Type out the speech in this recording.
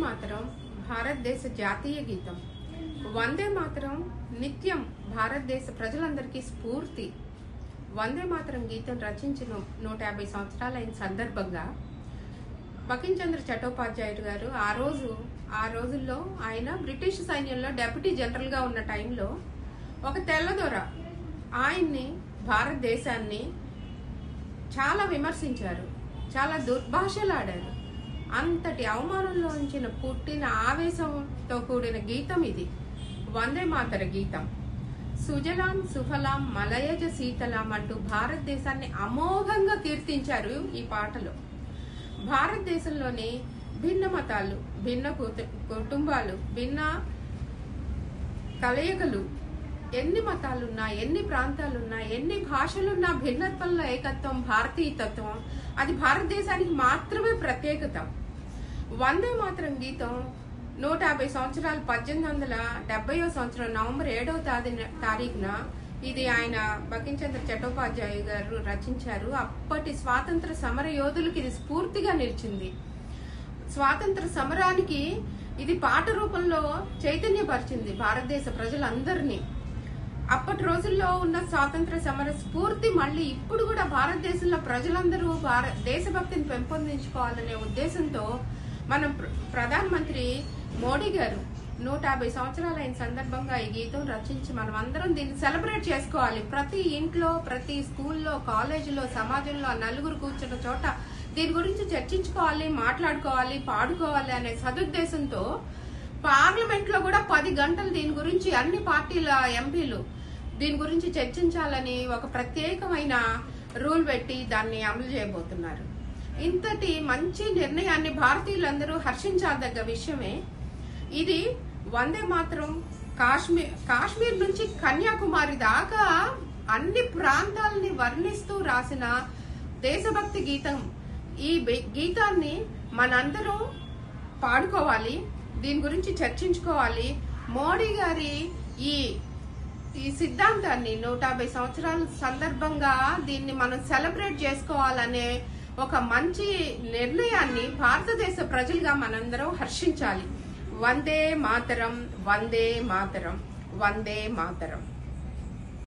మాతరం భారతదేశ జాతీయ గీతం. వందే మాతరం నిత్యం భారతదేశ ప్రజలందరికీ స్ఫూర్తి. వందే మాతరం గీతం రచించిన 150 సంవత్సరాలైన సందర్భంగా బకించంద్ర చటోపాధ్యాయుడు గారు ఆ రోజుల్లో ఆయన బ్రిటిష్ సైన్యంలో డెప్యూటీ జనరల్ గా ఉన్న టైంలో ఒక తెల్లదొర ఆయన్ని భారతదేశాన్ని చాలా విమర్శించారు, చాలా దుర్భాషలాడారు. అంతటి అవమానంలో పుట్టిన ఆవేశంతో కూడిన గీతం ఇది వందే మాతర గీతం. సుజలాం సుఫలాం మలయజ శీతలాం అంటూ భారతదేశాన్ని అమోఘంగా కీర్తించారు ఈ పాటలో. భారతదేశంలోని భిన్న మతాలు, భిన్న కుటుంబాలు, భిన్న కలయికలు, ఎన్ని మతాలున్నా, ఎన్ని ప్రాంతాలున్నా, ఎన్ని భాషలున్నా, భిన్నత్వంలో ఏకత్వం భారతీయతత్వం. అది భారతదేశానికి మాత్రమే ప్రత్యేకత. వందే మాతరం గీతం 150 సంవత్సరాలు 1870 సంవత్సరం నవంబర్ 7వ తారీఖున ఇది ఆయన బకించంద్ర చటోపాధ్యాయ గారు రచించారు. అప్పటి స్వాతంత్ర సమర యోధులకి ఇది స్ఫూర్తిగా నిలిచింది. స్వాతంత్ర సమరానికి ఇది పాట రూపంలో చైతన్యపరిచింది భారతదేశ ప్రజలందరినీ. అప్పటి రోజుల్లో ఉన్న స్వాతంత్ర సమర స్ఫూర్తి మళ్ళీ ఇప్పుడు కూడా భారతదేశంలో ప్రజలందరూ దేశభక్తిని పెంపొందించుకోవాలనే ఉద్దేశంతో మన ప్రధానమంత్రి మోడీ గారు 150 సంవత్సరాలైన సందర్భంగా ఈ గీతం రచించి మనం అందరం దీన్ని సెలబ్రేట్ చేసుకోవాలి. ప్రతి ఇంట్లో, ప్రతి స్కూల్లో, కాలేజీలో, సమాజంలో నలుగురు కూర్చున్న చోట దీని గురించి చర్చించుకోవాలి, మాట్లాడుకోవాలి, పాడుకోవాలి అనే సదుద్దేశంతో పార్లమెంట్ లో కూడా 10 గంటలు దీని గురించి అన్ని పార్టీల ఎంపీలు దీని గురించి చర్చించాలని ఒక ప్రత్యేకమైన రూల్ పెట్టి దాన్ని అమలు చేయబోతున్నారు. ఇంతటి మంచి నిర్ణయాన్ని భారతీయులందరూ హర్షించదగ్గ విషయమే. ఇది వందే మాతరం కాశ్మీర్ నుంచి కన్యాకుమారి దాకా అన్ని ప్రాంతాలని వర్ణిస్తూ రాసిన దేశభక్తి గీతం. ఈ గీతాన్ని మనందరం పాడుకోవాలి, దీని గురించి చర్చించుకోవాలి. మోడీ గారి ఈ సిద్ధాంతాన్ని 150 సంవత్సరాల సందర్భంగా దీన్ని మనం సెలబ్రేట్ చేసుకోవాలనే ఒక మంచి నిర్ణయాన్ని భారతదేశ ప్రజలుగా మనందరం హర్షించాలి. వందే మాతరం, వందే మాతరం, వందే మాతరం.